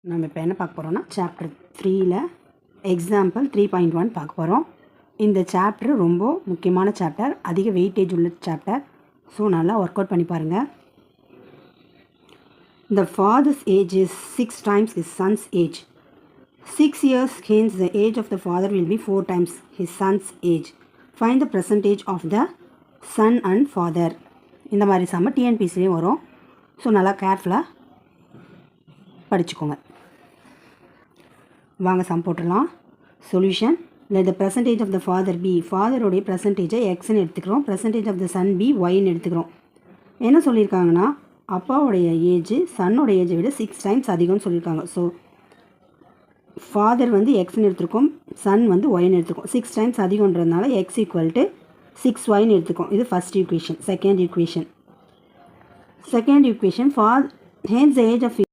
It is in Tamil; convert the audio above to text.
நம்ம இப்போ என்ன பார்க்க போகிறோம்னா சாப்டர் 3ல் எக்ஸாம்பிள் 3.1 பார்க்க போகிறோம். இந்த சாப்டர் ரொம்ப முக்கியமான சாப்டர், அதிக வெயிட்டேஜ் உள்ள சாப்டர். ஸோ நல்லா ஒர்க் அவுட் பண்ணி பாருங்கள். The father's age is 6 times his son's age. 6 years hence the age of the father will be 4 times his son's age. Find the percentage of the son and father. இந்த மாதிரி சம்ம டிஎன்பிசிலையும் வரும். ஸோ நல்லா கேர்ஃபுல்லாக படிச்சுக்கோங்க. வாங்க சம் போட்டுடலாம். Solution. let the percentage of the father be, ஃபாதருடைய பர்சன்டேஜை எக்ஸ்ன்னு எடுத்துக்கிறோம், percentage of the son be ஒய்ன்னு எடுத்துக்கிறோம். என்ன சொல்லியிருக்காங்கன்னா அப்பாவுடைய ஏஜ் சன்னோடைய ஏஜை விட 6 times அதிகம்னு சொல்லியிருக்காங்க. ஸோ ஃபாதர் வந்து எக்ஸ்ன்னு எடுத்துருக்கோம், சன் வந்து ஒய்ன்னு எடுத்துருக்கோம். 6 times அதிகன்றதுனால எக்ஸ் ஈக்குவல் டு 6y எடுத்துக்கோம். இது first equation. Second equation hence the age of